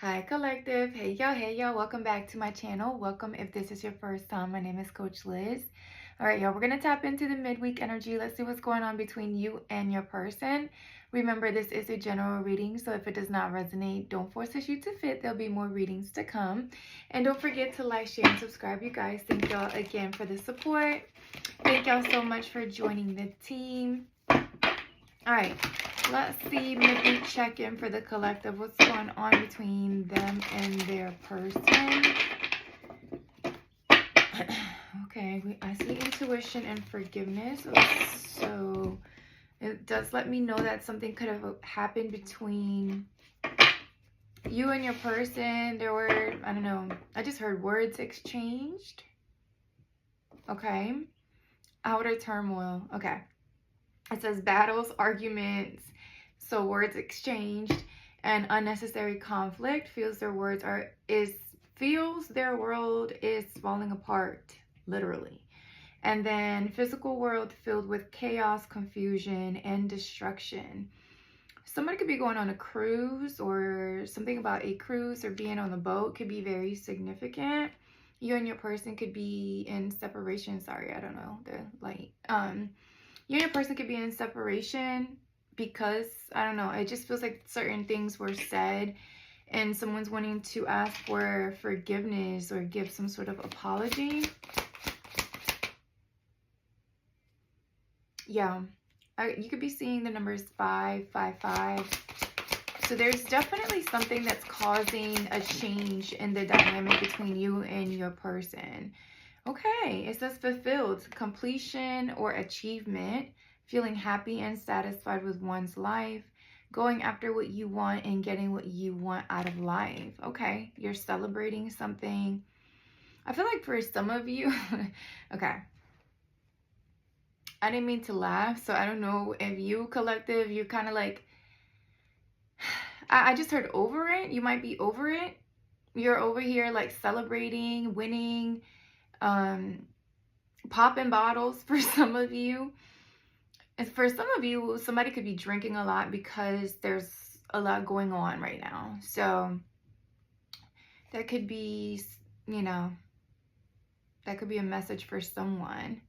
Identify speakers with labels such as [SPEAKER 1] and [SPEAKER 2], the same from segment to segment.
[SPEAKER 1] Hi collective. Hey y'all, welcome back to my channel. Welcome if this is your first time. My name is Coach Liz. All right, y'all, we're gonna tap into the midweek energy. Let's see what's going on between you and your person. Remember, this is a general reading, so if it does not resonate, don't force the shoe to fit. There'll be more readings to come. And don't forget to like, share, and subscribe, you guys. Thank y'all again for the support. Thank y'all so much for joining the team. All right, let's see, midweek check-in for the collective. What's going on between them and their person? Okay, I see intuition and forgiveness. So it does let me know that something could have happened between you and your person. There were, I don't know, I just heard words exchanged. Okay. Outer turmoil. Okay. It says battles, arguments, so words exchanged, and unnecessary conflict. Feels their world is falling apart, literally. And then physical world filled with chaos, confusion, and destruction. Somebody could be going on a cruise, or something about a cruise or being on a boat could be very significant. You and your person could be in separation. Sorry, I don't know the light. You and your person could be in separation because, I don't know, it just feels like certain things were said and someone's wanting to ask for forgiveness or give some sort of apology. Yeah, you could be seeing the numbers 555. So there's definitely something that's causing a change in the dynamic between you and your person. Okay, it says fulfilled, completion or achievement, feeling happy and satisfied with one's life, going after what you want and getting what you want out of life. Okay, you're celebrating something. I feel like for some of you, okay, I didn't mean to laugh, so I don't know if you collective, you're kind of like, I just heard over it. You might be over it. You're over here like celebrating, winning, popping bottles for some of you. And for some of you, somebody could be drinking a lot because there's a lot going on right now. So that could be, that could be a message for someone.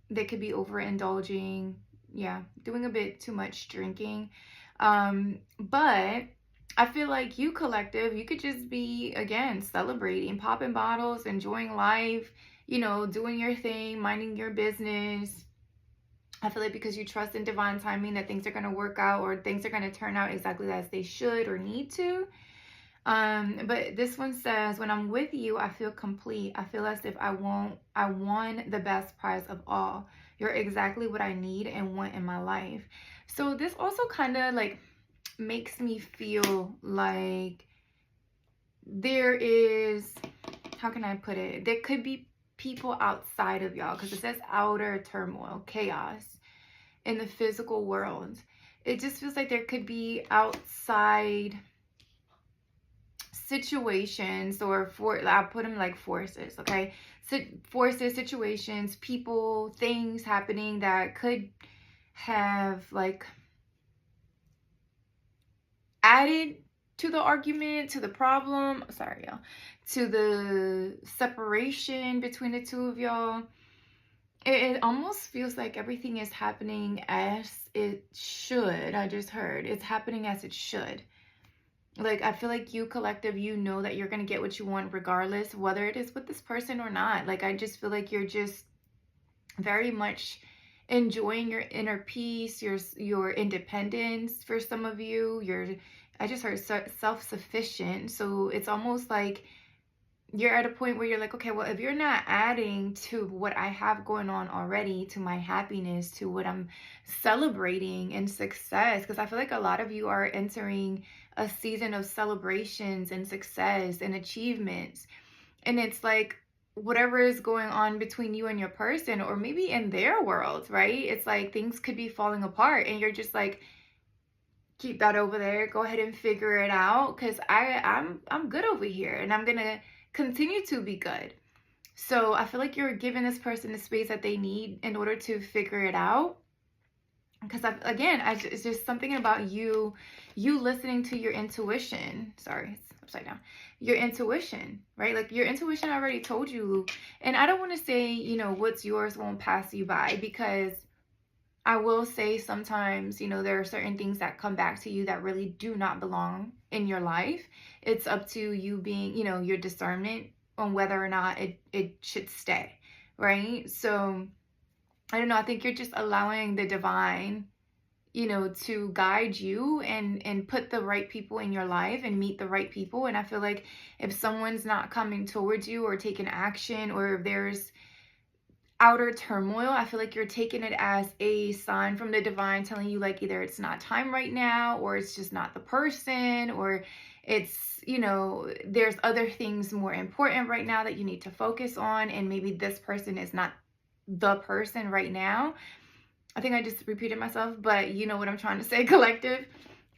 [SPEAKER 1] They could be overindulging, doing a bit too much drinking. But I feel like you collective, you could just be, again, celebrating, popping bottles, enjoying life, doing your thing, minding your business. I feel like because you trust in divine timing that things are going to work out or things are going to turn out exactly as they should or need to. But this one says, when I'm with you, I feel complete. I feel as if I won the best prize of all. You're exactly what I need and want in my life. So this also kind of like makes me feel like there is, how can I put it? There could be people outside of y'all, because it says outer turmoil, chaos in the physical world. It just feels like there could be outside situations, or I'll put them like forces, okay? Forces, situations, people, things happening that could have like added to the argument, to the problem, sorry y'all, to the separation between the two of y'all. It almost feels like everything is happening as it should. I just heard it's happening as it should. Like, I feel like you collective, you know that you're going to get what you want regardless, whether it is with this person or not. Like, I just feel like you're just very much enjoying your inner peace, your independence. For some of you, I just heard self-sufficient. So it's almost like you're at a point where you're like, okay, well, if you're not adding to what I have going on already, to my happiness, to what I'm celebrating and success, because I feel like a lot of you are entering a season of celebrations and success and achievements. And it's like, whatever is going on between you and your person, or maybe in their world, right? It's like things could be falling apart and you're just like, keep that over there. Go ahead and figure it out, because I'm good over here and I'm going to continue to be good. So I feel like you're giving this person the space that they need in order to figure it out. because it's just something about you listening to your intuition. Sorry, it's upside down. Your intuition, right? Like your intuition already told you. And I don't want to say, what's yours won't pass you by, because I will say sometimes, there are certain things that come back to you that really do not belong in your life. It's up to you being, your discernment on whether or not it should stay, right? So I don't know. I think you're just allowing the divine, to guide you and put the right people in your life and meet the right people. And I feel like if someone's not coming towards you or taking action, or if there's outer turmoil, I feel like you're taking it as a sign from the divine telling you, like, either it's not time right now, or it's just not the person, or it's, there's other things more important right now that you need to focus on, and maybe this person is not the person right now. I think I just repeated myself, but you know what I'm trying to say, collective.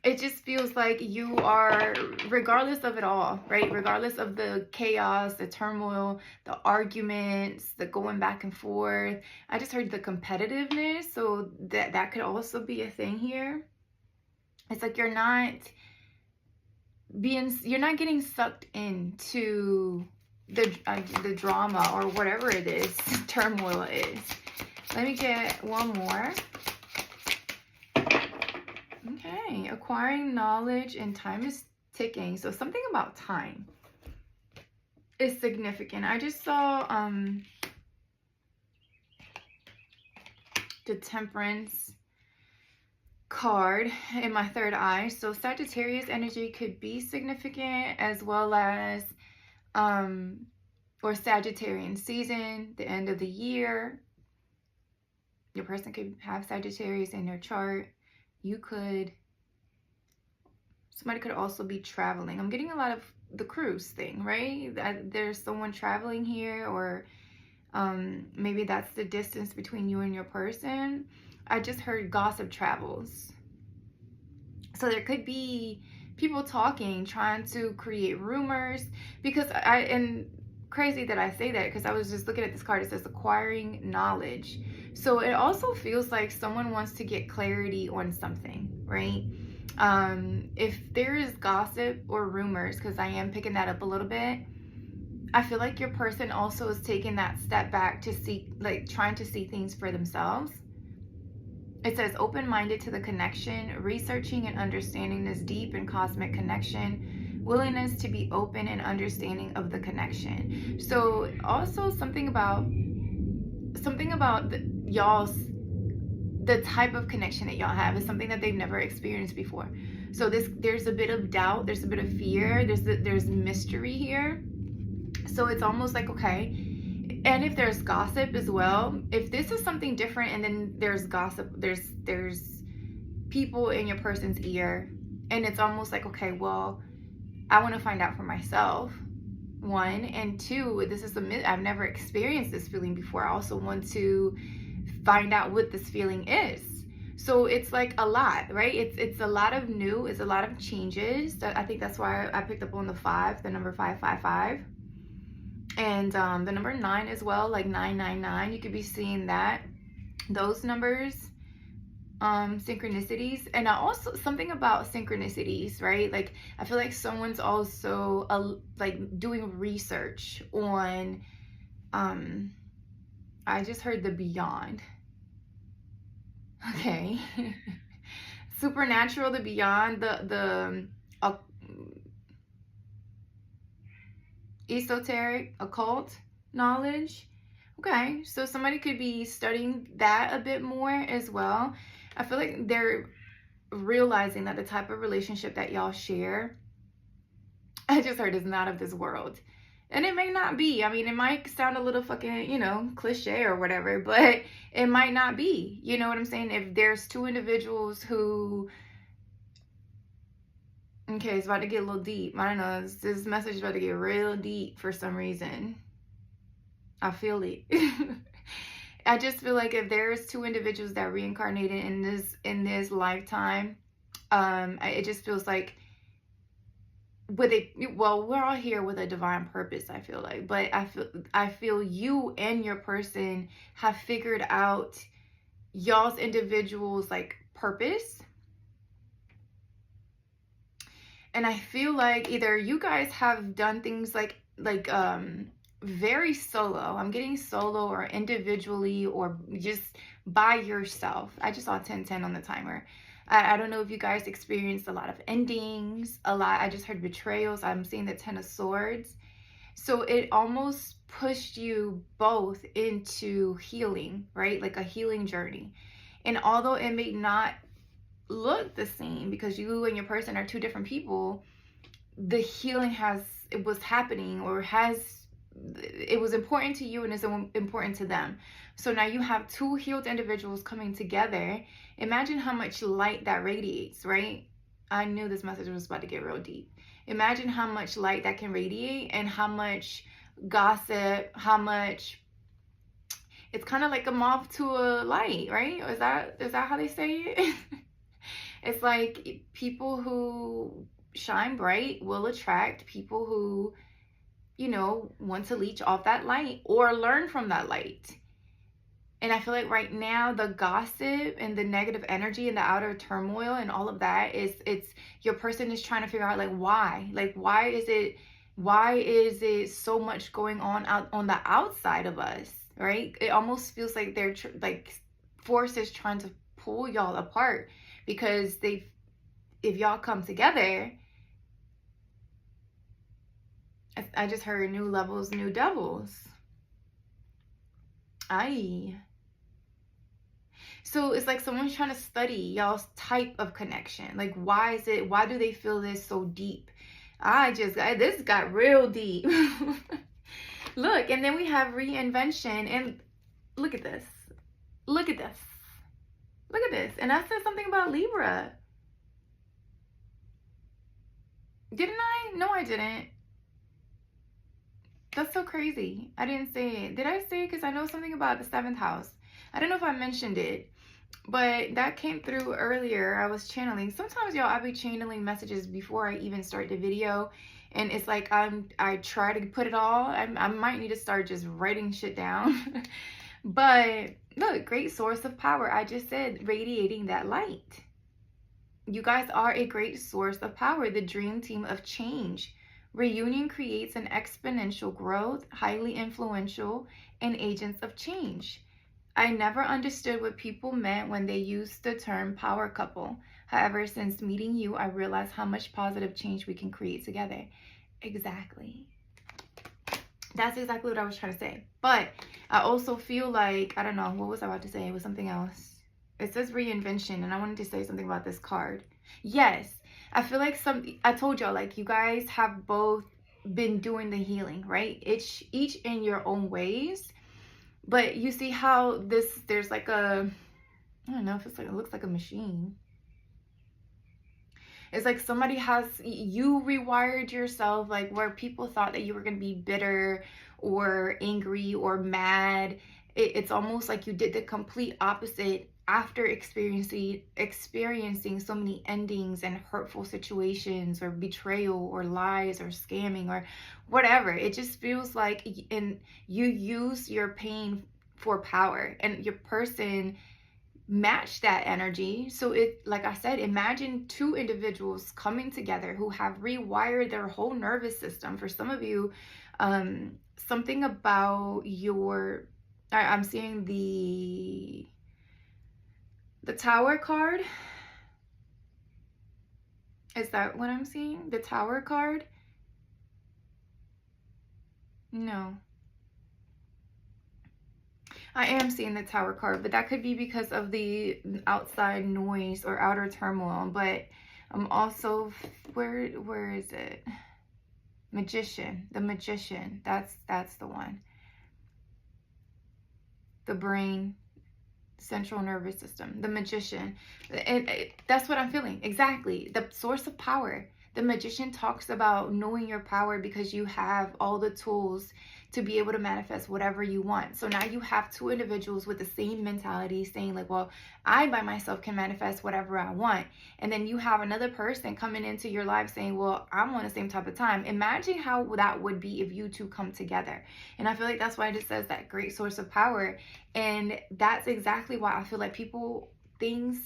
[SPEAKER 1] It just feels like you are, regardless of it all, right? Regardless of the chaos, the turmoil, the arguments, the going back and forth. I just heard the competitiveness, so that could also be a thing here. It's like you're not getting sucked into the drama or whatever it is, turmoil is. Let me get one more. Okay, acquiring knowledge and time is ticking. So something about time is significant. I just saw the Temperance card in my third eye. So Sagittarius energy could be significant, as well as or Sagittarian season, the end of the year. Your person could have Sagittarius in their chart. Somebody could also be traveling. I'm getting a lot of the cruise thing, right? There's someone traveling here, or maybe that's the distance between you and your person. I just heard gossip travels. So there could be people talking, trying to create rumors, because and crazy that I say that, because I was just looking at this card. It says acquiring knowledge. So it also feels like someone wants to get clarity on something, right? If there is gossip or rumors, because I am picking that up a little bit, I feel like your person also is taking that step back to see, like, trying to see things for themselves. It says open-minded to the connection, researching and understanding this deep and cosmic connection, willingness to be open and understanding of the connection. So also something about the type of connection that y'all have is something that they've never experienced before. So there's a bit of doubt, there's a bit of fear, there's mystery here. So it's almost like, okay. And if there's gossip as well, if this is something different, and then there's gossip, there's people in your person's ear, and it's almost like, okay, well, I want to find out for myself, one, and two, I've never experienced this feeling before. I also want to find out what this feeling is. So it's like a lot, right? It's a lot of new, it's a lot of changes. I think that's why I picked up on the number 555. And the number 9 as well, like 999. You could be seeing those numbers, synchronicities. And also something about synchronicities, right? Like I feel like someone's also like doing research on, I just heard the beyond. Okay. Supernatural, the beyond, the esoteric, occult knowledge. Okay, so somebody could be studying that a bit more as well. I feel like they're realizing that the type of relationship that y'all share, I just heard, is not of this world. And it may not be. I mean, it might sound a little fucking, cliche or whatever, but it might not be. You know what I'm saying? If there's two individuals who, okay, it's about to get a little deep. I don't know. This message is about to get real deep for some reason. I feel it. I just feel like if there's two individuals that reincarnated in this lifetime, it just feels like we're all here with a divine purpose, I feel like. But I feel you and your person have figured out y'all's individuals like purpose. And I feel like either you guys have done things like very solo. I'm getting solo or individually or just by yourself. I just saw 1010 on the timer. I don't know if you guys experienced a lot of endings, a lot. I just heard betrayals. I'm seeing the 10 of swords. So it almost pushed you both into healing, right? Like a healing journey. And although it may not look the same because you and your person are two different people, the healing it was happening, or it was important to you and is important to them. So now you have two healed individuals coming together. Imagine how much light that radiates, right? I knew this message was about to get real deep. Imagine how much light that can radiate, and how much gossip, how much, it's kind of like a moth to a light, right? Is that how they say it? It's like people who shine bright will attract people who, want to leech off that light or learn from that light. And I feel like right now, the gossip and the negative energy and the outer turmoil and all of that it's your person is trying to figure out why is it so much going on out on the outside of us, right? It almost feels like they're forces trying to pull y'all apart, because if y'all come together, I just heard new levels, new devils. So it's like someone's trying to study y'all's type of connection. Like, why do they feel this so deep? This got real deep. Look, and then we have reinvention, and look at this. Look at this. Look at this. And I said something about Libra. Didn't I? No, I didn't. That's so crazy. I didn't say it. Did I say it? Because I know something about the 7th house. I don't know if I mentioned it, but that came through earlier. I was channeling. Sometimes, y'all, I'll be channeling messages before I even start the video. And it's like I try to put it all. I might need to start just writing shit down. But look, great source of power. I just said radiating that light. You guys are a great source of power. The dream team of change. Reunion creates an exponential growth, highly influential, and agents of change. I never understood what people meant when they used the term power couple. However, since meeting you, I realized how much positive change we can create together. Exactly. That's exactly what I was trying to say. But I also feel like, I don't know, what was I about to say? It was something else. It says reinvention, and I wanted to say something about this card. Yes, I feel like I told y'all, like, you guys have both been doing the healing, right? It's each in your own ways. But you see how there's like I don't know if it looks like a machine. It's like you rewired yourself, like where people thought that you were going to be bitter or angry or mad. It's almost like you did the complete opposite after experiencing so many endings and hurtful situations or betrayal or lies or scamming or whatever. It just feels like you use your pain for power, and your person match that energy. So like I said, imagine two individuals coming together who have rewired their whole nervous system. For some of you, something about I'm seeing the Tower card. Is that what I'm seeing? The Tower card? No. I am seeing the Tower card, but that could be because of the outside noise or outer turmoil. But I'm also, where is it? Magician. The Magician. That's the one. The brain, central nervous system, the Magician. And that's what I'm feeling. Exactly. The source of power. The Magician talks about knowing your power because you have all the tools to be able to manifest whatever you want. So now you have two individuals with the same mentality saying like, well, I by myself can manifest whatever I want. And then you have another person coming into your life saying, well, I'm on the same type of time. Imagine how that would be if you two come together. And I feel like that's why it just says that great source of power. And that's exactly why I feel like people, things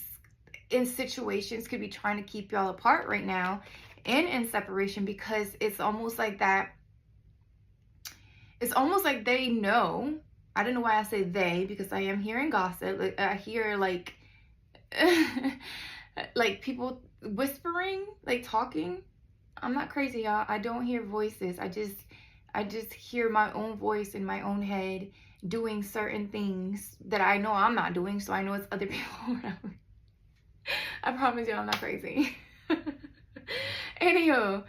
[SPEAKER 1] in situations could be trying to keep y'all apart right now and in separation, because it's almost like that. It's almost like they know. I don't know why I say they, because I am hearing gossip. Like, I hear like like people whispering, like talking. I'm not crazy, y'all. I don't hear voices. I just hear my own voice in my own head doing certain things that I know I'm not doing, so I know it's other people around. I promise you I'm not crazy. Anywho,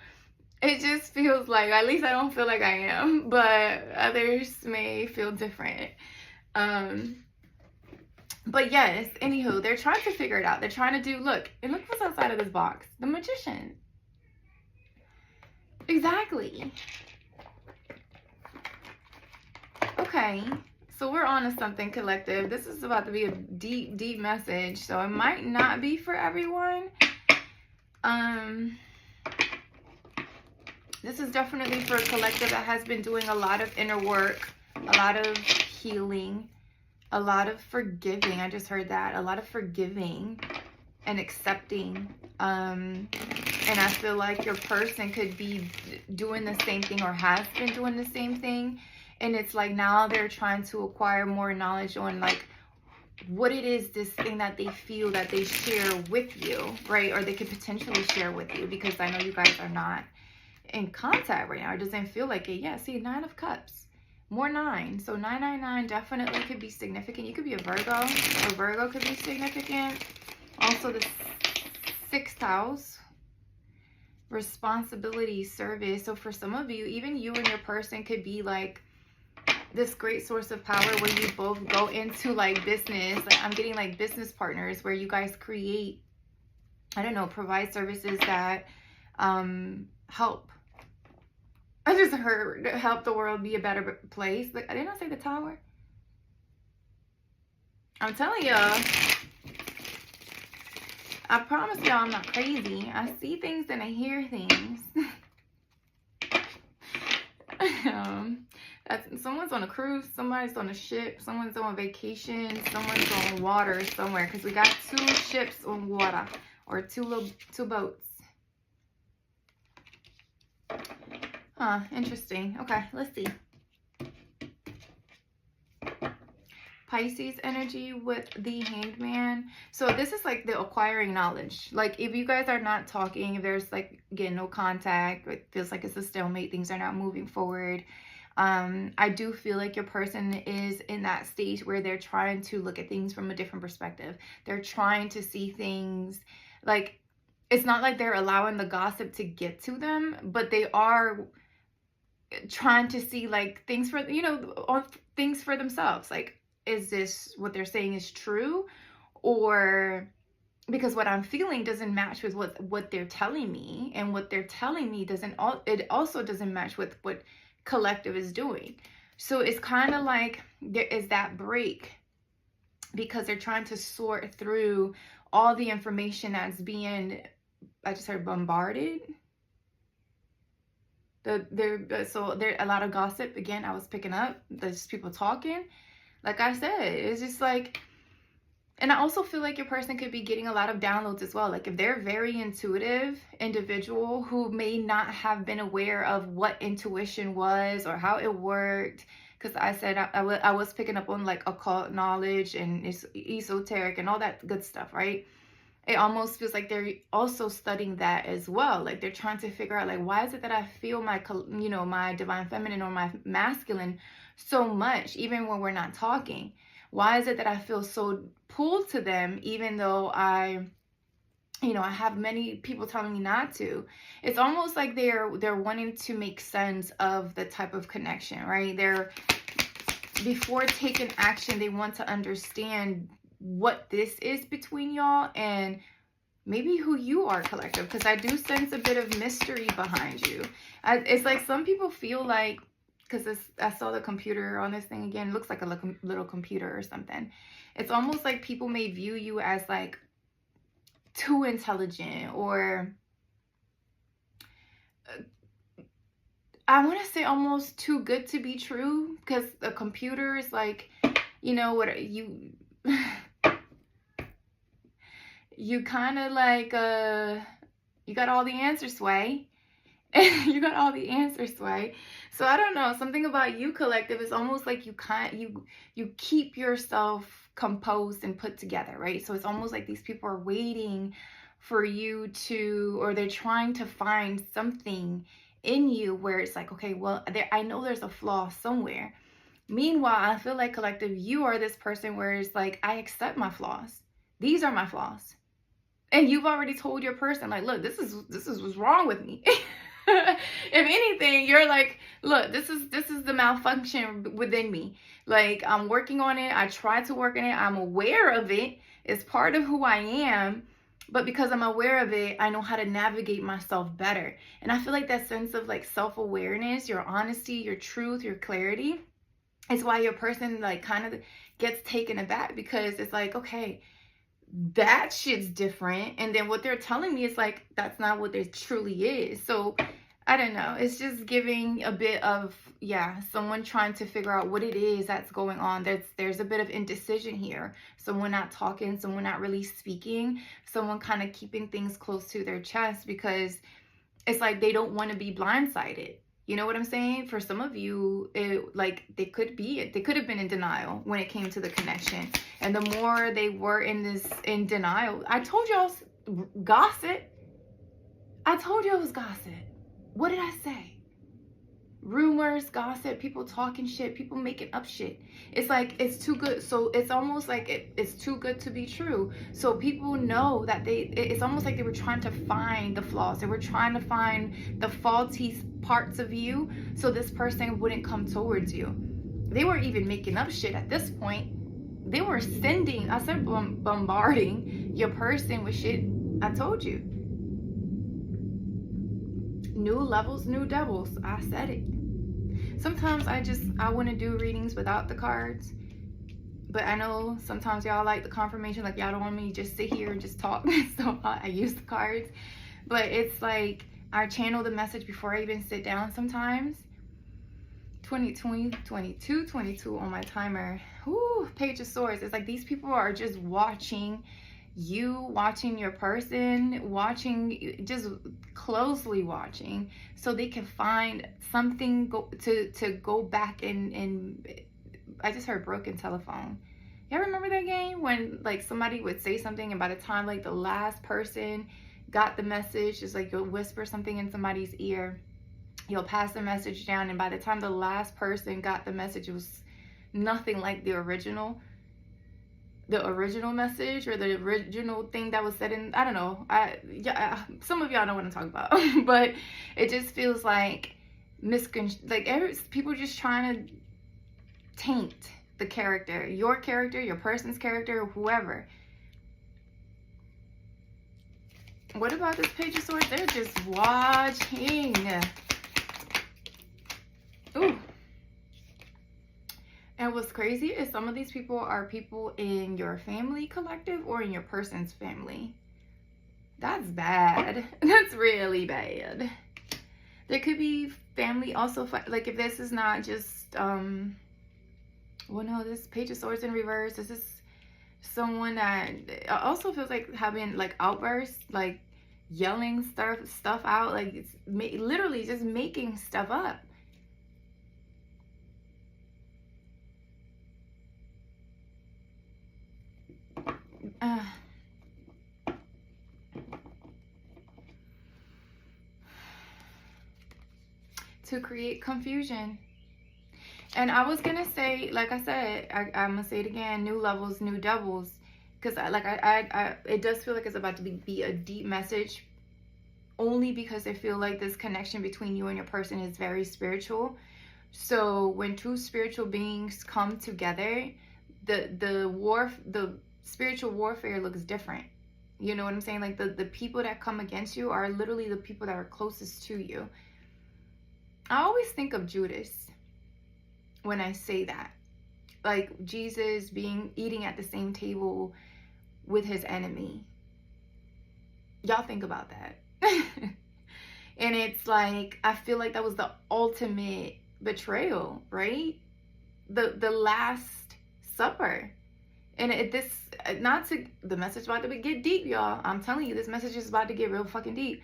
[SPEAKER 1] it just feels like, at least I don't feel like I am, but others may feel different. But yes, anywho, they're trying to figure it out. They're trying to do, look what's outside of this box. The Magician. Exactly. Okay, so we're on to something, collective. This is about to be a deep, deep message, so it might not be for everyone. This is definitely for a collective that has been doing a lot of inner work, a lot of healing, a lot of forgiving. I just heard that. A lot of forgiving and accepting. And I feel like your person could be doing the same thing or has been doing the same thing. And it's like now they're trying to acquire more knowledge on like what it is, this thing that they feel that they share with you, right? Or they could potentially share with you, because I know you guys are not in contact right now. It doesn't feel like it. Yeah, see, 9 of Cups, more 9. So 999 definitely could be significant. You could be a Virgo. A Virgo could be significant. Also the 6th house, responsibility, service. So for some of you, even you and your person could be like this great source of power where you both go into like business. Like I'm getting like business partners where you guys create, I don't know, provide services that help. I just heard help the world be a better place. Like, I did not say the Tower. I'm telling y'all, I promise y'all I'm not crazy. I see things and I hear things. Someone's on a cruise, somebody's on a ship, someone's on vacation, someone's on water somewhere, because we got 2 ships on water, or 2 boats. Huh, interesting. Okay, let's see. Pisces energy with the Hangman. So this is like the acquiring knowledge. Like if you guys are not talking, if there's like, again, no contact, it feels like it's a stalemate, things are not moving forward. I do feel like your person is in that stage where they're trying to look at things from a different perspective. They're trying to see things like, it's not like they're allowing the gossip to get to them, but they are trying to see like things for, you know, things for themselves. Like, is this what they're saying is true? Or because what I'm feeling doesn't match with what they're telling me, and what they're telling me it also doesn't match with what collective is doing. So it's kind of like there is that break, because they're trying to sort through all the information that's being, I just heard, bombarded. So there's a lot of gossip. Again, I was picking up, there's people talking. Like I said, it's just like, and I also feel like your person could be getting a lot of downloads as well. Like if they're a very intuitive individual who may not have been aware of what intuition was or how it worked, because I said I was picking up on like occult knowledge and it's esoteric and all that good stuff, right? It almost feels like they're also studying that as well. Like they're trying to figure out like, why is it that I feel my, you know, my divine feminine or my masculine so much, even when we're not talking? Why is it that I feel so pulled to them, even though I have many people telling me not to? It's almost like they're wanting to make sense of the type of connection, right? Before taking action, they want to understand what this is between y'all and maybe who you are, collective, because I do sense a bit of mystery behind you. It's like some people feel like, because I saw the computer on this thing again, it looks like a little computer or something. It's almost like people may view you as like too intelligent, or I want to say almost too good to be true, because a computer is like, you know what, you kind of like you got all the answers, Sway. You got all the answers, Sway. So I don't know, something about you, collective, is almost like you keep yourself composed and put together, right? So it's almost like these people are waiting for you to, or they're trying to find something in you where it's like, okay, well, I know there's a flaw somewhere. Meanwhile, I feel like, collective, you are this person where it's like, I accept my flaws. These are my flaws. And you've already told your person, like, look, this is what's wrong with me. If anything, you're like, look, this is the malfunction within me. Like, I'm working on it. I try to work on it. I'm aware of it. It's part of who I am. But because I'm aware of it, I know how to navigate myself better. And I feel like that sense of like self-awareness, your honesty, your truth, your clarity, is why your person like kind of gets taken aback, because it's like, okay, that shit's different. And then what they're telling me is like, that's not what it truly is. So I don't know. It's just giving a bit of, yeah, someone trying to figure out what it is that's going on. There's a bit of indecision here. Someone not talking, someone not really speaking, someone kind of keeping things close to their chest, because it's like they don't want to be blindsided. You know what I'm saying? For some of you, they could have been in denial when it came to the connection. And the more they were in denial, I told y'all gossip. I told you it was gossip. What did I say? Rumors, gossip, people talking shit, people making up shit. It's like, it's too good. So it's almost like it's too good to be true. So people know that it's almost like they were trying to find the flaws. They were trying to find the faulty parts of you so this person wouldn't come towards you. They were even making up shit at this point. They were bombarding your person with shit. I told you. New levels, new devils. I said it. Sometimes I want to do readings without the cards, but I know sometimes y'all like the confirmation, like y'all don't want me to just sit here and just talk. So I use the cards, but it's like I channel the message before I even sit down sometimes. 22 on my timer. Whoo, Page of Swords. It's like these people are just watching you, watching your person, watching, just closely watching, so they can find something to go back and I just heard broken telephone. Y'all remember that game when like somebody would say something, and by the time like the last person got the message, it's like you'll whisper something in somebody's ear, you'll pass the message down, and by the time the last person got the message, it was nothing like the original message, or the original thing that was said in, I don't know. Some of y'all know what I'm talking about. But it just feels like people just trying to taint the character, your person's character, whoever. What about this Page of Swords? They're just watching. Ooh. And what's crazy is some of these people are people in your family, collective, or in your person's family. That's bad. That's really bad. There could be family also, like if this is not just, well, no, this Page of Swords in reverse. This is someone that also feels like having like outbursts, like yelling stuff out, like it's literally just making stuff up. To create confusion. And I was gonna say, like I said, I'm gonna say it again, new levels, new devils, because it does feel like it's about to be a deep message, only because I feel like this connection between you and your person is very spiritual. So when two spiritual beings come together, the spiritual warfare looks different. You know what I'm saying? Like the people that come against you are literally the people that are closest to you. I always think of Judas when I say that. Like Jesus eating at the same table with his enemy. Y'all think about that. And it's like, I feel like that was the ultimate betrayal, right? The Last Supper. And the message is about to get deep, y'all. I'm telling you, this message is about to get real fucking deep.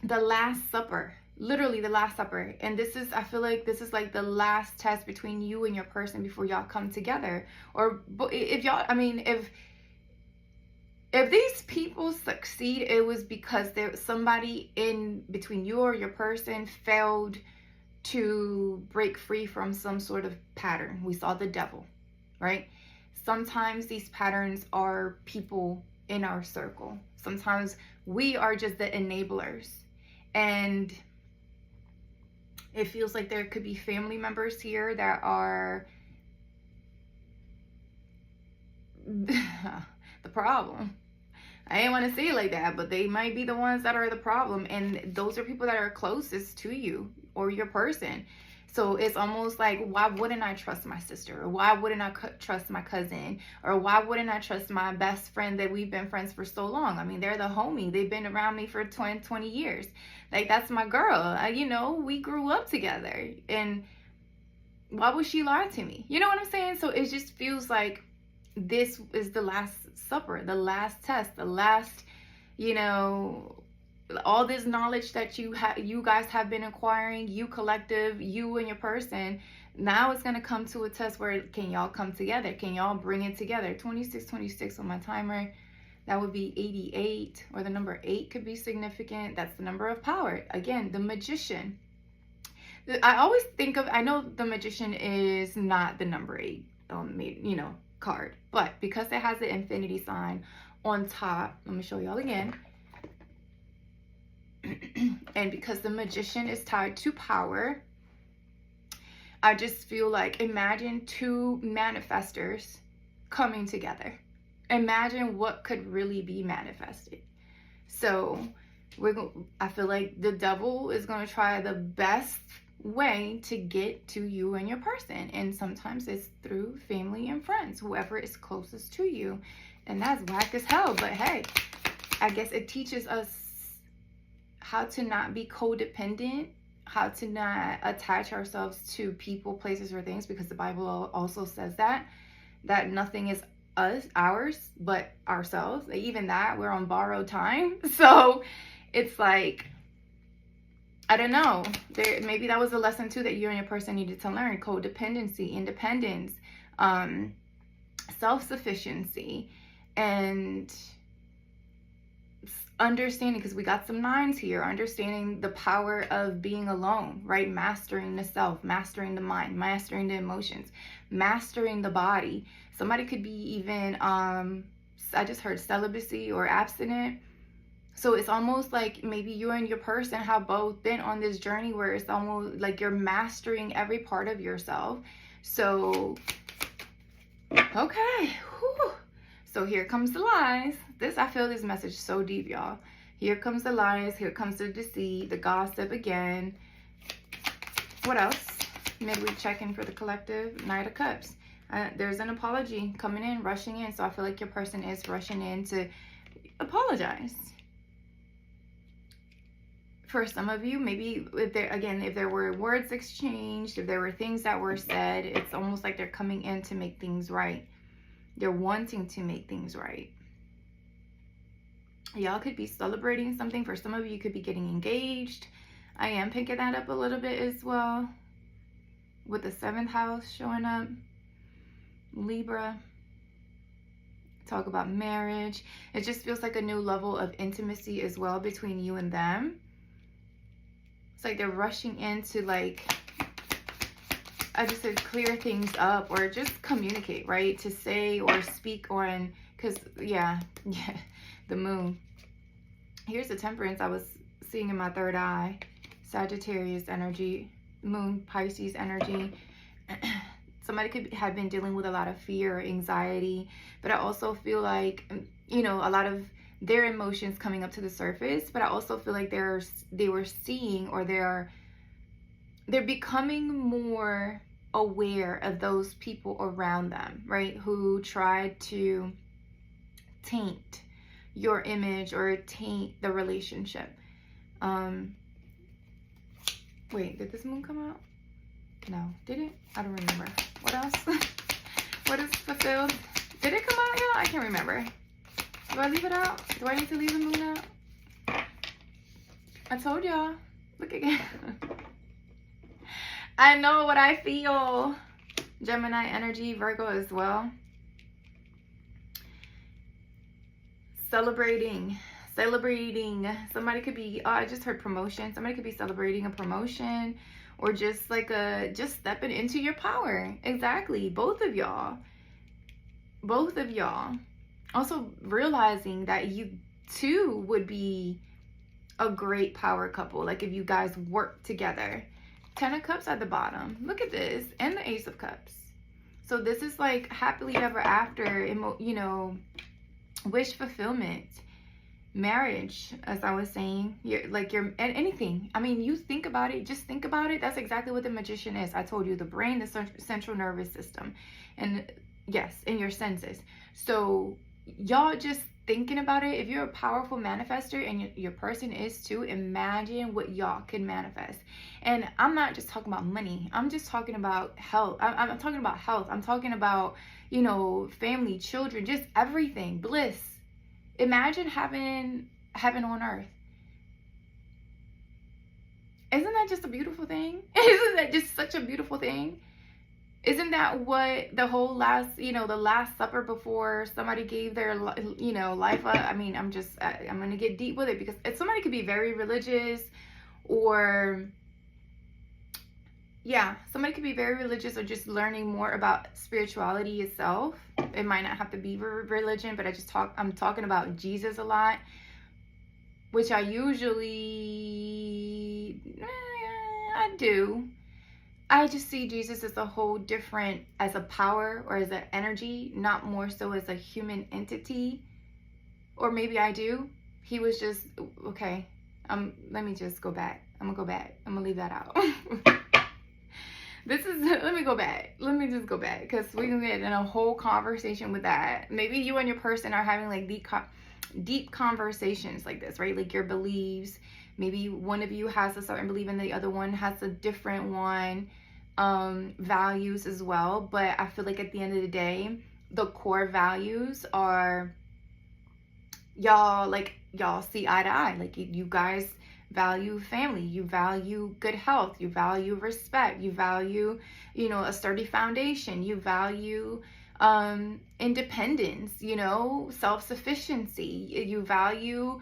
[SPEAKER 1] The Last Supper, literally the Last Supper. And I feel like this is like the last test between you and your person before y'all come together. Or if y'all, I mean, if these people succeed, it was because somebody in between you or your person failed to break free from some sort of pattern. We saw the devil, right? Sometimes these patterns are people in our circle. Sometimes we are just the enablers. And it feels like there could be family members here that are the problem. I didn't want to say it like that, but they might be the ones that are the problem. And those are people that are closest to you or your person. So it's almost like, why wouldn't I trust my sister? Or why wouldn't I trust my cousin? Or why wouldn't I trust my best friend that we've been friends for so long? I mean, they're the homie. They've been around me for 20 years. Like, that's my girl. We grew up together. And why would she lie to me? You know what I'm saying? So it just feels like this is the Last Supper, the last test, the last, all this knowledge that you guys have been acquiring, you collective, you and your person. Now it's going to come to a test where can y'all come together? Can y'all bring it together? 26 on my timer. That would be 88, or the number 8 could be significant. That's the number of power. Again, the Magician. I always I know the Magician is not the number 8, card, but because it has the infinity sign on top, let me show y'all again. And because the Magician is tied to power, I just feel like, imagine two manifestors coming together. Imagine what could really be manifested. So I feel like the devil is going to try the best way to get to you and your person, and sometimes it's through family and friends, whoever is closest to you, and that's whack as hell. But hey, I guess it teaches us how to not be codependent, how to not attach ourselves to people, places, or things, because the Bible also says that nothing is ours but ourselves. Even that, we're on borrowed time. So it's like, I don't know, maybe that was a lesson too that you and your person needed to learn. Codependency, independence, self-sufficiency, and understanding, because we got some 9s here, understanding the power of being alone, right? Mastering the self, mastering the mind, mastering the emotions, mastering the body. Somebody could be even, I just heard celibacy or abstinent. So it's almost like maybe you and your person have both been on this journey where it's almost like you're mastering every part of yourself. So, okay. Whew. So here comes the lies. I feel this message so deep, y'all. Here comes the lies. Here comes the deceit, the gossip again. What else? Midweek check-in for the collective. Knight of Cups. There's an apology coming in, rushing in. So I feel like your person is rushing in to apologize. For some of you, maybe if there were words exchanged, if there were things that were said, it's almost like they're coming in to make things right. They're wanting to make things right. Y'all could be celebrating something. For some of you, you could be getting engaged. I am picking that up a little bit as well, with the 7th house showing up. Libra. Talk about marriage. It just feels like a new level of intimacy as well between you and them. It's like they're rushing in to, like, I just said, clear things up or just communicate, right? To say or speak on, because, yeah, the moon. Here's the Temperance I was seeing in my 3rd eye. Sagittarius energy, moon, Pisces energy. Somebody could have been dealing with a lot of fear or anxiety, but I also feel like you know, a lot of their emotions coming up to the surface, but I also feel like they were seeing, or they're becoming more aware of those people around them, right? Who tried to taint your image or taint the relationship. Wait, did this moon come out? No, did it? I don't remember. What else? What is fulfilled? Did it come out, y'all? I can't remember. Do I leave it out? Do I need to leave the moon out? I told y'all. Look again. I know what I feel. Gemini energy, Virgo as well. Celebrating. Somebody could be, oh, I just heard promotion. Somebody could be celebrating a promotion, or just like just stepping into your power. Exactly. Both of y'all. Also realizing that you too would be a great power couple, like if you guys work together. 10 of Cups at the bottom. Look at this. And the Ace of Cups. So this is like happily ever after, you know, wish fulfillment, marriage, as I was saying. You're anything. I mean, you think about it, just think about it. That's exactly what the Magician is. I told you, the brain, the central nervous system, and yes, and your senses. So y'all just thinking about it. If you're a powerful manifester, and your person is too, imagine what y'all can manifest. And I'm not just talking about money. I'm just talking about health. I'm talking about health. I'm talking about, you know, family, children, just everything, bliss. Imagine having heaven on earth. Isn't that just a beautiful thing? Isn't that just such a beautiful thing? Isn't that what the whole last, you know, the Last Supper, before somebody gave their, you know, life up? I mean, I'm going to get deep with it, because somebody could be very religious, or, yeah, somebody could be very religious, or just learning more about spirituality itself. It might not have to be religion, but I'm talking about Jesus a lot, which I usually, I do. I just see Jesus as a whole different, as a power, or as an energy, not more so as a human entity. Or maybe I do. He was just, okay, let me just go back. I'm gonna go back. I'm gonna leave that out. Let me go back. Let me just go back, because we can get in a whole conversation with that. Maybe you and your person are having like deep conversations like this, right? Like your beliefs. Maybe one of you has a certain belief and the other one has a different one. Values as well. But I feel like at the end of the day, the core values are, y'all see eye to eye. Like you guys value family, you value good health, you value respect, you value, you know, a sturdy foundation, you value independence, you know, self-sufficiency, you value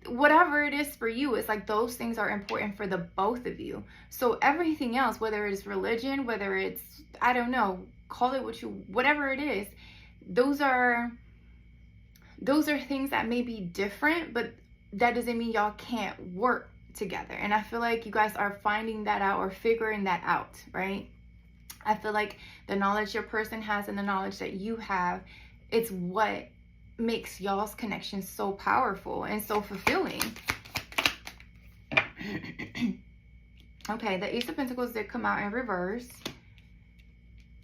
[SPEAKER 1] whatever it is for you. It's like those things are important for the both of you. So everything else, whether it's religion, whether it's, I don't know, call it whatever it is, those are things that may be different, but that doesn't mean y'all can't work together. And I feel like you guys are finding that out, or figuring that out, right? I feel like the knowledge your person has and the knowledge that you have, it's what makes y'all's connection so powerful and so fulfilling. Okay, the Ace of Pentacles did come out in reverse.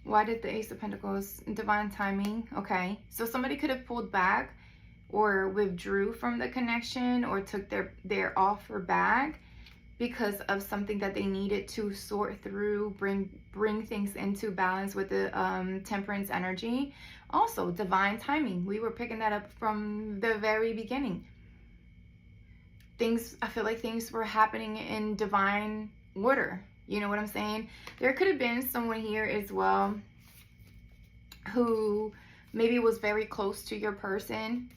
[SPEAKER 1] Why did the Ace of Pentacles? Divine timing. Okay, so somebody could have pulled back or withdrew from the connection, or took their offer back because of something that they needed to sort through, bring things into balance with the Temperance energy. Also, divine timing. We were picking that up from the very beginning. I feel like things were happening in divine order. You know what I'm saying? There could have been someone here as well who maybe was very close to your person.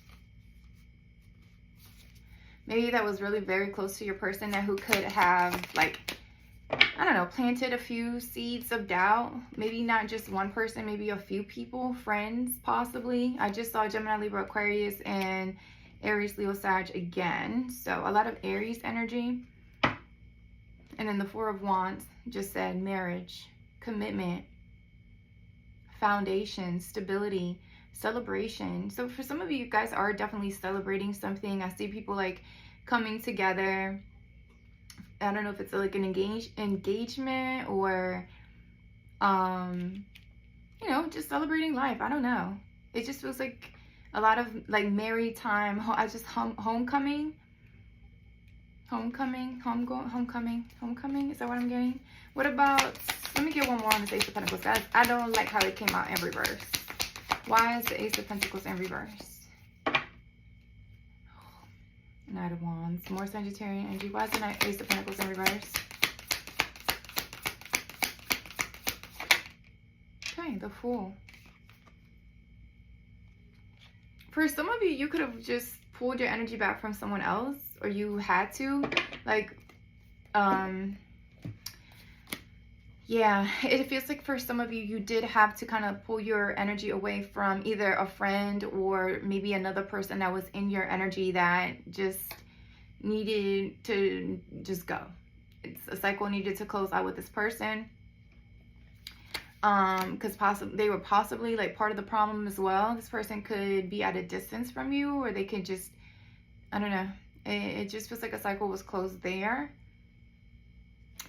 [SPEAKER 1] Maybe that was really very close to your person, that who could have, like, I don't know, planted a few seeds of doubt. Maybe not just one person, maybe a few people, friends, possibly. I just saw Gemini, Libra, Aquarius, and Aries, Leo, Sag again. So a lot of Aries energy. And then the Four of Wands just said marriage, commitment, foundation, stability. celebration. So for some of you guys are definitely celebrating something. I see people like coming together. I don't know if it's like an engagement or you know, just celebrating life. I don't know. It just feels like a lot of like merry time. I just homecoming. Homecoming. Is that what I'm getting? What about, let me get one more on this Ace of Pentacles. I don't like how it came out in reverse. Why is the Ace of Pentacles in reverse? Knight of Wands. More Sagittarian energy. Why is the Ace of Pentacles in reverse? Okay, the Fool. For some of you, you could have just pulled your energy back from someone else, or you had to. Like, yeah, it feels like for some of you, you did have to kind of pull your energy away from either a friend or maybe another person that was in your energy that just needed to just go. It's a cycle needed to close out with this person. Because they were possibly like part of the problem as well. This person could be at a distance from you, or they could just, I don't know. It just feels like a cycle was closed there.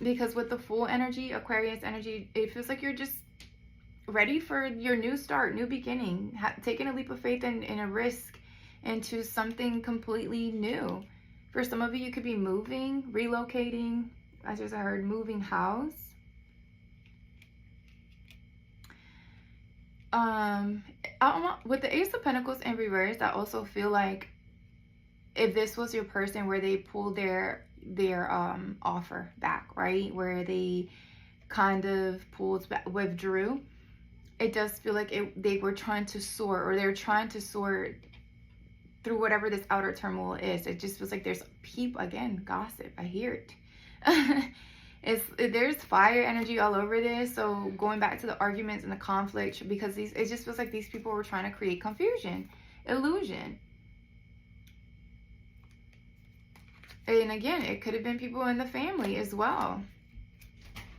[SPEAKER 1] Because with the Fool energy, Aquarius energy, it feels like you're just ready for your new start, new beginning, taking a leap of faith and a risk into something completely new. For some of you, you could be moving, relocating. I just heard moving house. With the Ace of Pentacles in reverse, I also feel like if this was your person where they pulled their offer back, right, where they kind of withdrew, it does feel like they were trying to soar, or they're trying to soar through whatever this outer turmoil is. It just feels like there's people, again, gossip, I hear it. There's fire energy all over this. So going back to the arguments and the conflict, because it just feels like these people were trying to create confusion, illusion. And again, it could have been people in the family as well.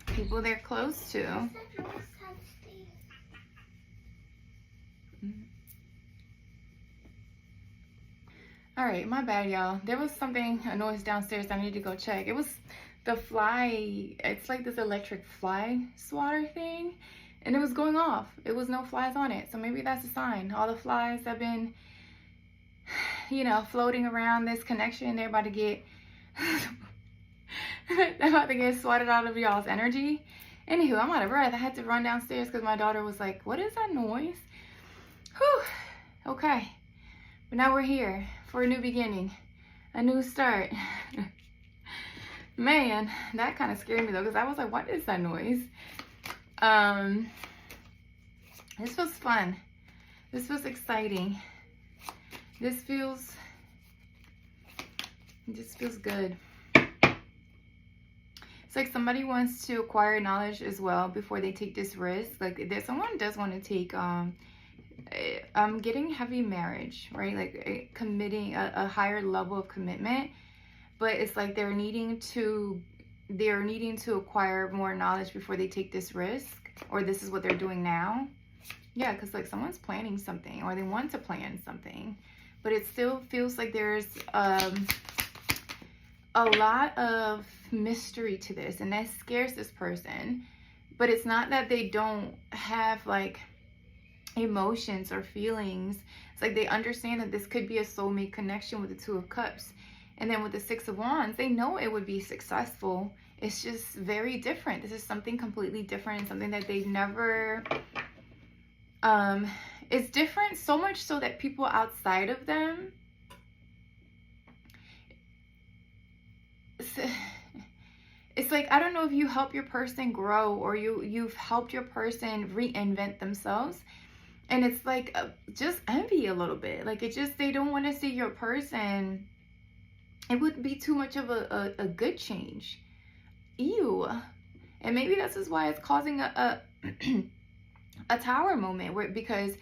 [SPEAKER 1] People they're close to. All right, my bad, y'all. There was a noise downstairs. I need to go check. It was the fly. It's like this electric fly swatter thing, and it was going off. It was no flies on it, so maybe that's a sign. All the flies have been, you know, floating around this connection. They're about to get, they're about to get swatted out of y'all's energy. Anywho, I'm out of breath. I had to run downstairs because my daughter was like, "What is that noise?" Whew. Okay, but now we're here for a new beginning, a new start. Man, that kind of scared me though, because I was like, what is that noise? This was fun. This was exciting. This feels good. It's like somebody wants to acquire knowledge as well before they take this risk. Like someone does want to take, I'm getting heavy marriage, right? Like committing a higher level of commitment. But it's like they're needing to acquire more knowledge before they take this risk, or this is what they're doing now. Yeah, because like someone's planning something, or they want to plan something, but it still feels like there's a lot of mystery to this, and that scares this person. But it's not that they don't have like emotions or feelings. It's like they understand that this could be a soulmate connection with the Two of Cups. And then with the Six of Wands, they know it would be successful. It's just very different. This is something completely different, something that they've never, it's different so much so that people outside of them, it's like, I don't know if you help your person grow, or you've helped your person reinvent themselves. And it's like, just envy a little bit. Like, they don't want to see your person. It wouldn't be too much of a good change. Ew. And maybe this is why it's causing a tower moment, because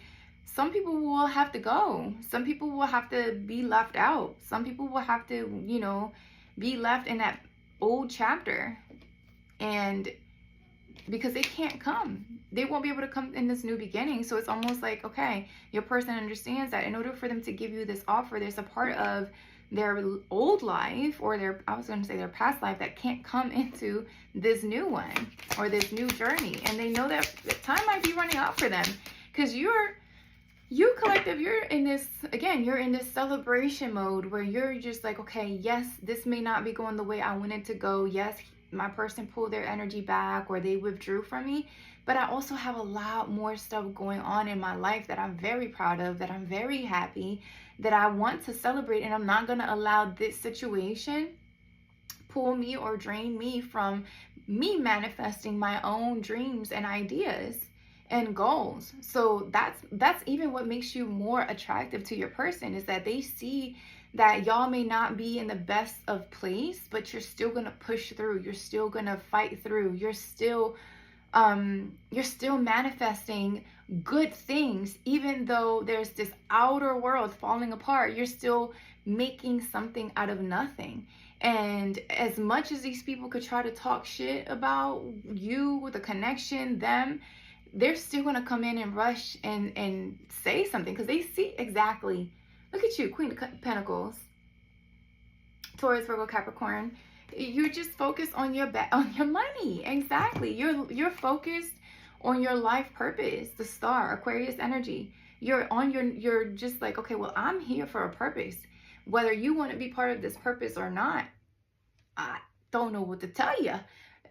[SPEAKER 1] some people will have to go. Some people will have to be left out. Some people will have to, you know, be left in that old chapter. And because they can't come. They won't be able to come in this new beginning. So it's almost like, okay, your person understands that in order for them to give you this offer, there's a part of their old life or their, I was going to say their past life, that can't come into this new one or this new journey. And they know that time might be running out for them, because you collective, you're in this, again, you're in this celebration mode where you're just like, okay, yes, this may not be going the way I wanted to go. Yes, my person pulled their energy back or they withdrew from me, but I also have a lot more stuff going on in my life that I'm very proud of, that I'm very happy, that I want to celebrate. And I'm not going to allow this situation pull me or drain me from me manifesting my own dreams and ideas and goals. So that's even what makes you more attractive to your person, is that they see that y'all may not be in the best of place, but you're still gonna push through. You're still gonna fight through. You're still manifesting good things, even though there's this outer world falling apart. You're still making something out of nothing. And as much as these people could try to talk shit about you, the connection, them, they're still going to come in and rush and say something, because they see exactly. Look at you, Queen of Pentacles, Taurus, Virgo, Capricorn. You're just focused on your money. Exactly. You're focused on your life purpose, the star, Aquarius energy. You're just like, okay, well, I'm here for a purpose. Whether you want to be part of this purpose or not, I don't know what to tell you.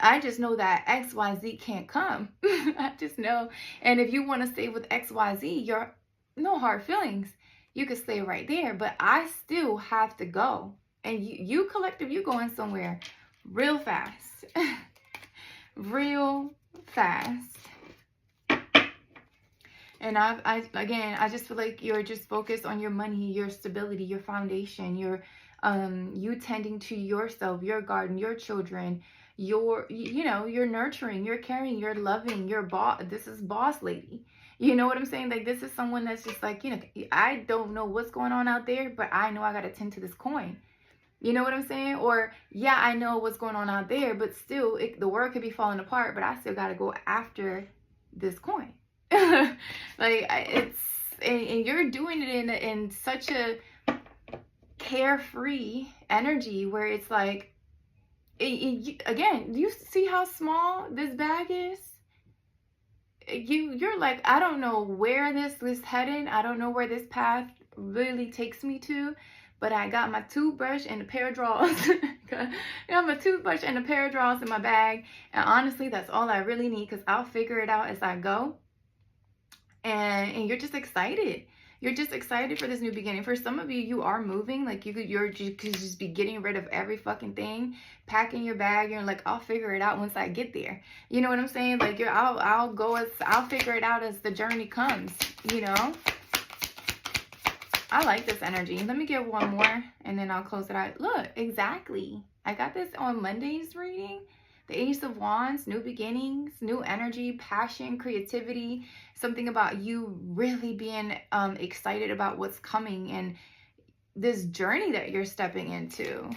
[SPEAKER 1] I just know that XYZ can't come. I just know. And if you want to stay with XYZ, you're no hard feelings. You can stay right there, but I still have to go. And you collective, you going somewhere real fast. Real fast. And I just feel like you're just focused on your money, your stability, your foundation, your you tending to yourself, your garden, your children, you're nurturing, you're caring, you're loving, you're boss. This is boss lady. You know what I'm saying? Like, this is someone that's just like, I don't know what's going on out there, but I know I got to tend to this coin. You know what I'm saying? Or, yeah, I know what's going on out there, but still, the world could be falling apart, but I still got to go after this coin. Like, and you're doing it in such a carefree energy where it's like, again, do you see how small this bag is? You're like, I don't know where this is heading. I don't know where this path really takes me to, but I got my toothbrush and a pair of drawers. I got my toothbrush and a pair of drawers in my bag. And honestly, that's all I really need, because I'll figure it out as I go. And you're just excited. You're just excited for this new beginning. For some of you, you are moving. Like, you could just be getting rid of every fucking thing, packing your bag. You're like, I'll figure it out once I get there. You know what I'm saying? Like, I'll figure it out as the journey comes. I like this energy. Let me get one more, and then I'll close it out. Look, exactly. I got this on Monday's reading. The Ace of Wands, new beginnings, new energy, passion, creativity, something about you really being excited about what's coming and this journey that you're stepping into.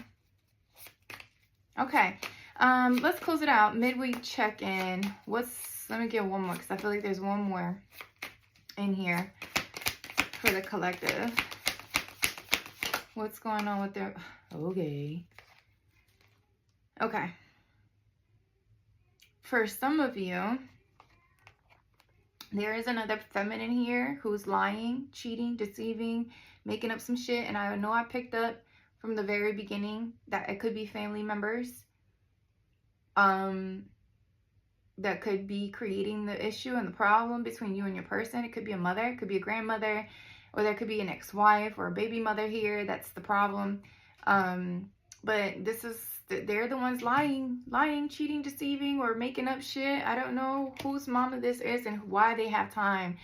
[SPEAKER 1] Okay, let's close it out. Midweek check-in. Let me get one more, because I feel like there's one more in here for the collective. What's going on with their... Okay. For some of you, there is another feminine here who's lying, cheating, deceiving, making up some shit. And I know I picked up from the very beginning that it could be family members that could be creating the issue and the problem between you and your person. It could be a mother, it could be a grandmother, or there could be an ex-wife or a baby mother here. That's the problem. But they're the ones lying, cheating, deceiving, or making up shit. I don't know whose mama this is and why they have time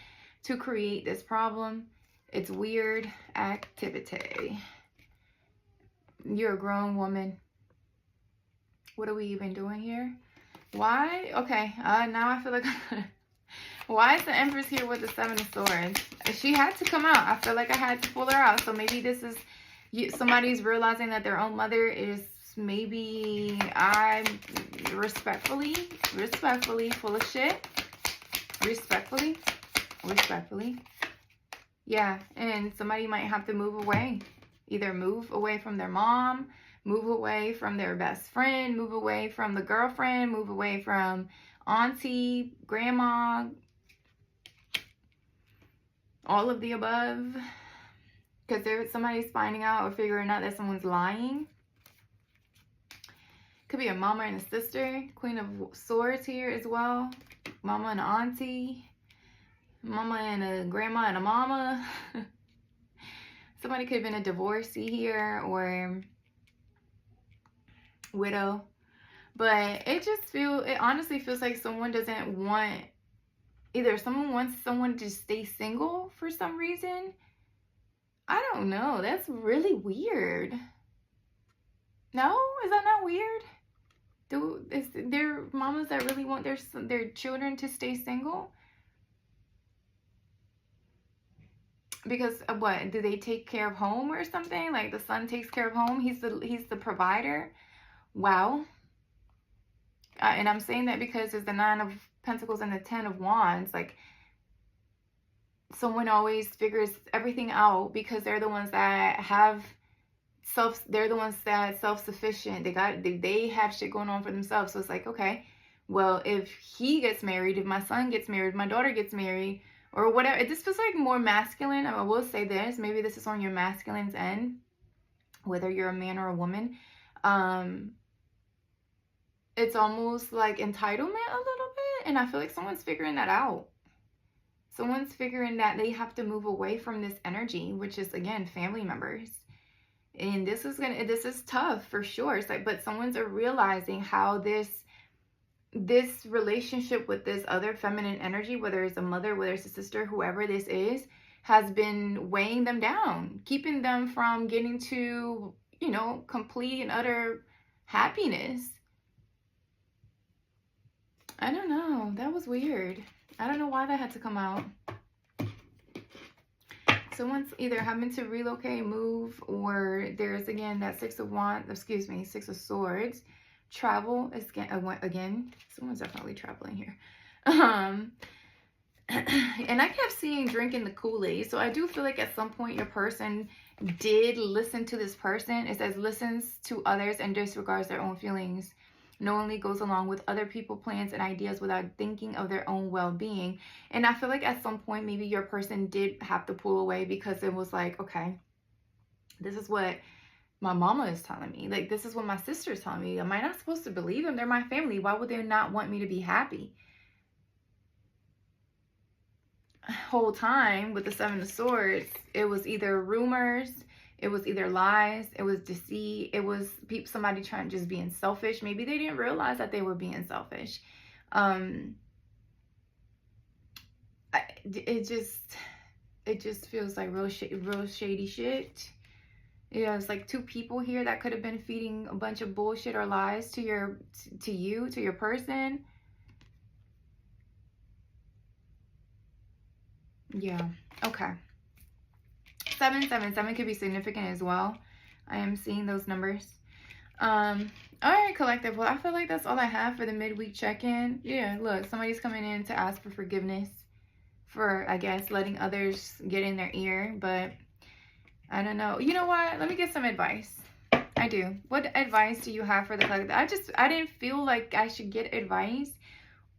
[SPEAKER 1] to create this problem. It's weird activity. You're a grown woman. What are we even doing here? Why? Okay, now I feel like... Why is the Empress here with the Seven of Swords? She had to come out. I feel like I had to pull her out. So maybe this is... somebody's realizing that their own mother is... Maybe respectfully, full of shit. Respectfully. Yeah, and somebody might have to move away. Either move away from their mom, move away from their best friend, move away from the girlfriend, move away from auntie, grandma, all of the above. Because somebody's finding out or figuring out that someone's lying. Could be a mama and a sister. Queen of Swords here as well. Mama and an auntie. Mama and a grandma and a mama. Somebody could have been a divorcee here or widow. But it honestly feels like someone doesn't want, either someone wants someone to stay single for some reason. I don't know. That's really weird. No? Is that not weird? Is there mamas that really want their children to stay single? Because what? Do they take care of home or something? Like the son takes care of home? He's the provider? Wow. And I'm saying that because there's the 9 of Pentacles and the 10 of Wands. Like, someone always figures everything out because they're the ones that have they're the ones that self-sufficient. They have shit going on for themselves. So it's like, okay, well, if he gets married, if my son gets married, my daughter gets married, or whatever. This feels like more masculine. I will say this. Maybe this is on your masculine's end, whether you're a man or a woman. It's almost like entitlement a little bit. And I feel like someone's figuring that out. Someone's figuring that they have to move away from this energy, which is, again, family members. And this is tough for sure. It's like, but someone's realizing how this relationship with this other feminine energy, whether it's a mother, whether it's a sister, whoever this is, has been weighing them down, keeping them from getting to, complete and utter happiness. I don't know. That was weird. I don't know why that had to come out. Someone's either having to relocate, move, or there's, again, that 6 of Swords. Travel is, again, someone's definitely traveling here. And I kept seeing drinking the Kool-Aid. So I do feel like at some point your person did listen to this person. It says listens to others and disregards their own feelings. Knowingly goes along with other people's plans and ideas without thinking of their own well-being. And I feel like at some point maybe your person did have to pull away because it was like, okay, this is what my mama is telling me. Like, this is what my sister is telling me. Am I not supposed to believe them? They're my family. Why would they not want me to be happy? Whole time with the 7 of Swords, it was either rumors, it was either lies, it was deceit, it was somebody trying to just being selfish. Maybe they didn't realize that they were being selfish. It just feels like real shady shit. Yeah, it's like 2 people here that could have been feeding a bunch of bullshit or lies to your person. Yeah. Okay. 777 could be significant as well. I am seeing those numbers. All right, collective. Well, I feel like that's all I have for the midweek check-in. Yeah, look, somebody's coming in to ask for forgiveness for, I guess, letting others get in their ear, but I don't know. You know what? Let me get some advice. I do. What advice do you have for the collective? I didn't feel like I should get advice,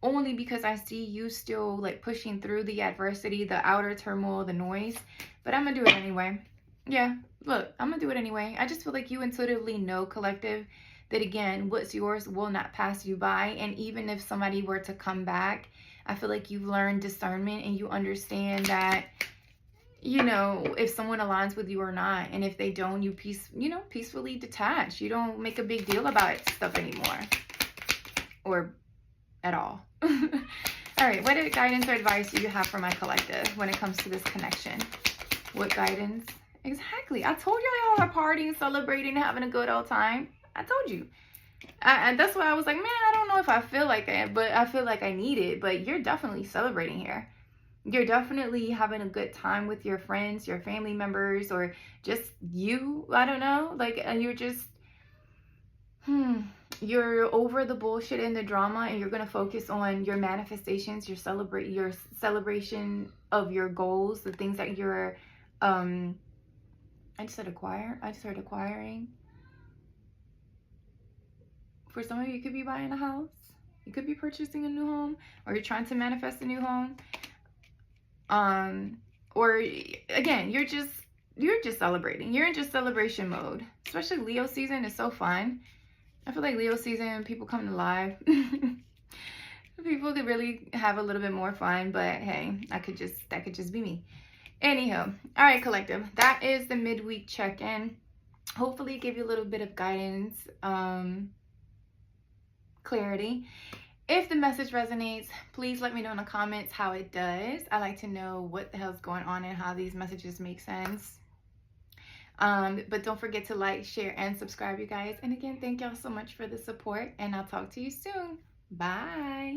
[SPEAKER 1] only because I see you still like pushing through the adversity, the outer turmoil, the noise, but I'm gonna do it anyway. Yeah, look, I'm gonna do it anyway. I just feel like you intuitively know, collective, that again, what's yours will not pass you by. And even if somebody were to come back, I feel like you've learned discernment and you understand that, if someone aligns with you or not. And if they don't, you peacefully detach. You don't make a big deal about stuff anymore. Or at all. All right, what guidance or advice do you have for my collective when it comes to this connection? What guidance? Exactly. I told y'all are partying, celebrating, having a good old time. I told you. And that's why I was like, man, I don't know if I feel like it, but I feel like I need it. But you're definitely celebrating here. You're definitely having a good time with your friends, your family members, or just you. I don't know. Like, and you're just, You're over the bullshit and the drama, and you're gonna focus on your manifestations, your celebration of your goals, the things that you're I just said acquire. I just heard acquiring. For some of you, you could be buying a house. You could be purchasing a new home, or you're trying to manifest a new home. Or again, you're just celebrating. You're in just celebration mode. Especially Leo season is so fun. I feel like Leo season, people come to live. People that really have a little bit more fun, but hey, that could just be me. Anyhow, all right, collective, that is the midweek check-in. Hopefully give you a little bit of guidance, clarity. If the message resonates, please let me know in the comments how it does. I like to know what the hell's going on and how these messages make sense. But don't forget to like, share, and subscribe, you guys. And again, thank y'all so much for the support, and I'll talk to you soon. Bye.